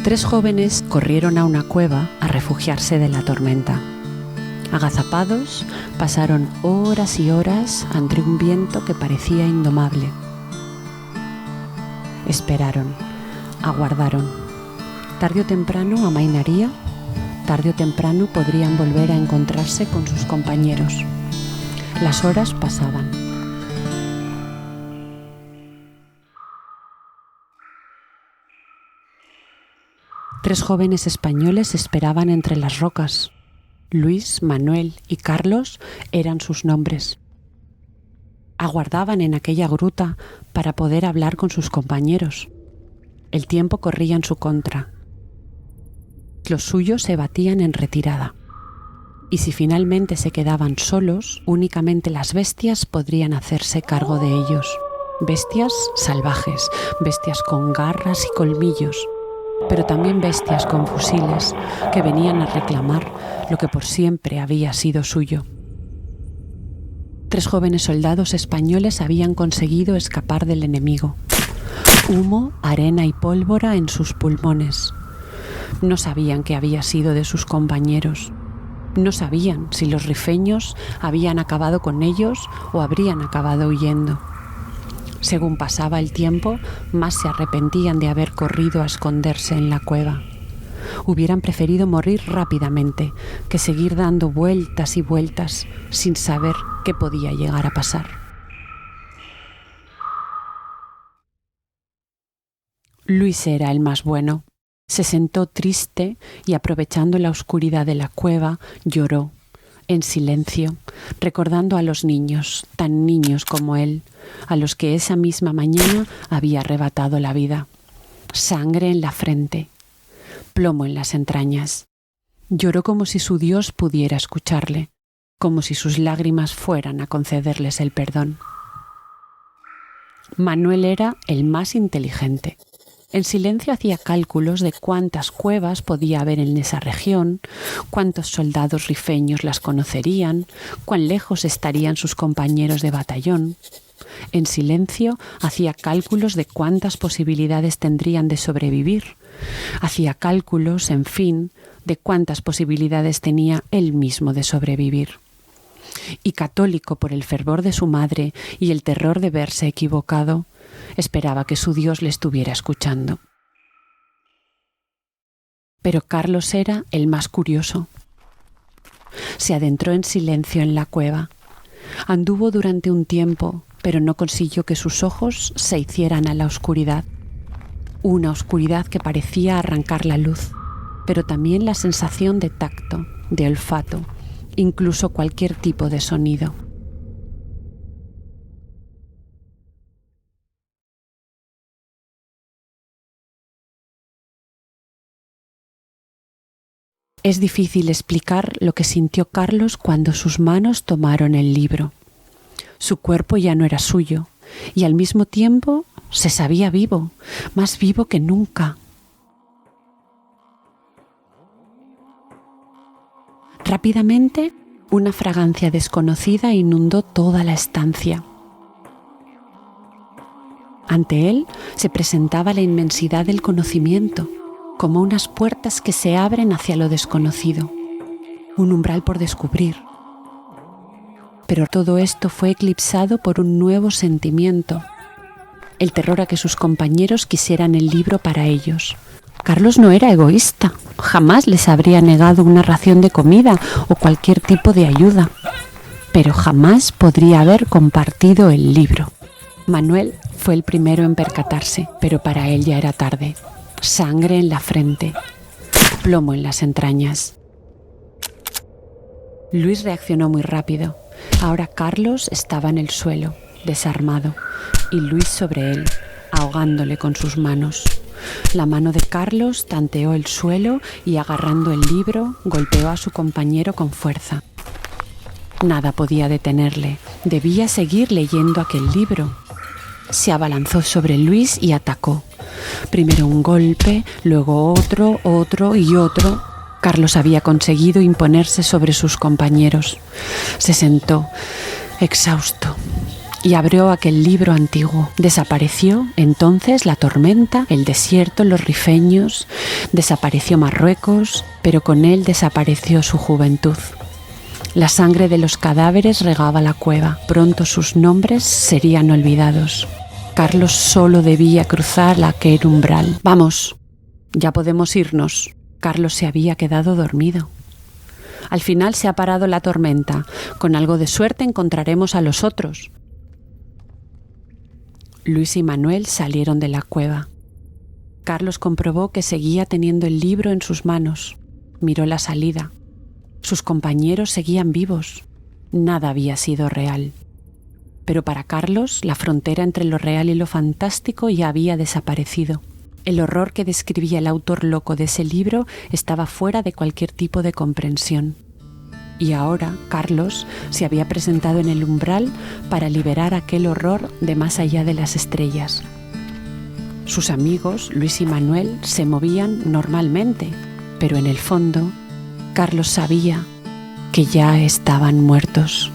3 jóvenes corrieron a una cueva a refugiarse de la tormenta. Agazapados, pasaron horas y horas ante un viento que parecía indomable. Esperaron, aguardaron. Tarde o temprano amainaría, tarde o temprano podrían volver a encontrarse con sus compañeros. Las horas pasaban. Tres jóvenes españoles esperaban entre las rocas. Luis, Manuel y Carlos eran sus nombres. Aguardaban en aquella gruta para poder hablar con sus compañeros. El tiempo corría en su contra. Los suyos se batían en retirada. Y si finalmente se quedaban solos, únicamente las bestias podrían hacerse cargo de ellos. Bestias salvajes, bestias con garras y colmillos, pero también bestias con fusiles que venían a reclamar lo que por siempre había sido suyo. 3 jóvenes soldados españoles habían conseguido escapar del enemigo. Humo, arena y pólvora en sus pulmones. No sabían qué había sido de sus compañeros. No sabían si los rifeños habían acabado con ellos o habrían acabado huyendo. Según pasaba el tiempo, más se arrepentían de haber corrido a esconderse en la cueva. Hubieran preferido morir rápidamente que seguir dando vueltas y vueltas sin saber qué podía llegar a pasar. Luis era el más bueno. Se sentó triste y, aprovechando la oscuridad de la cueva, lloró, en silencio, recordando a los niños, tan niños como él, a los que esa misma mañana había arrebatado la vida. Sangre en la frente, plomo en las entrañas. Lloró como si su Dios pudiera escucharle, como si sus lágrimas fueran a concederles el perdón. Manuel era el más inteligente. En silencio hacía cálculos de cuántas cuevas podía haber en esa región, cuántos soldados rifeños las conocerían, cuán lejos estarían sus compañeros de batallón. En silencio hacía cálculos de cuántas posibilidades tendrían de sobrevivir. Hacía cálculos, en fin, de cuántas posibilidades tenía él mismo de sobrevivir. Y católico por el fervor de su madre y el terror de verse equivocado, esperaba que su Dios le estuviera escuchando. Pero Carlos era el más curioso. Se adentró en silencio en la cueva. Anduvo durante un tiempo, pero no consiguió que sus ojos se hicieran a la oscuridad. Una oscuridad que parecía arrancar la luz, pero también la sensación de tacto, de olfato, incluso cualquier tipo de sonido. Es difícil explicar lo que sintió Carlos cuando sus manos tomaron el libro. Su cuerpo ya no era suyo y al mismo tiempo se sabía vivo, más vivo que nunca. Rápidamente, una fragancia desconocida inundó toda la estancia. Ante él se presentaba la inmensidad del conocimiento, como unas puertas que se abren hacia lo desconocido, un umbral por descubrir. Pero todo esto fue eclipsado por un nuevo sentimiento, el terror a que sus compañeros quisieran el libro para ellos. Carlos no era egoísta, jamás les habría negado una ración de comida o cualquier tipo de ayuda, pero jamás podría haber compartido el libro. Manuel fue el primero en percatarse, pero para él ya era tarde. Sangre en la frente, plomo en las entrañas. Luis reaccionó muy rápido. Ahora Carlos estaba en el suelo, desarmado, y Luis sobre él, ahogándole con sus manos. La mano de Carlos tanteó el suelo y, agarrando el libro, golpeó a su compañero con fuerza. Nada podía detenerle. Debía seguir leyendo aquel libro. Se abalanzó sobre Luis y atacó. Primero un golpe, luego otro y otro. Carlos había conseguido imponerse sobre sus compañeros. Se sentó, exhausto, y abrió aquel libro antiguo. Desapareció entonces la tormenta, el desierto, los rifeños, desapareció Marruecos, pero con él desapareció su juventud. La sangre de los cadáveres regaba la cueva. Pronto sus nombres serían olvidados. Carlos solo debía cruzar aquel umbral. «Vamos, ya podemos irnos». Carlos se había quedado dormido. «Al final se ha parado la tormenta. Con algo de suerte encontraremos a los otros». Luis y Manuel salieron de la cueva. Carlos comprobó que seguía teniendo el libro en sus manos. Miró la salida. Sus compañeros seguían vivos. Nada había sido real. Pero para Carlos, la frontera entre lo real y lo fantástico ya había desaparecido. El horror que describía el autor loco de ese libro estaba fuera de cualquier tipo de comprensión. Y ahora Carlos se había presentado en el umbral para liberar aquel horror de más allá de las estrellas. Sus amigos, Luis y Manuel, se movían normalmente, pero en el fondo, Carlos sabía que ya estaban muertos.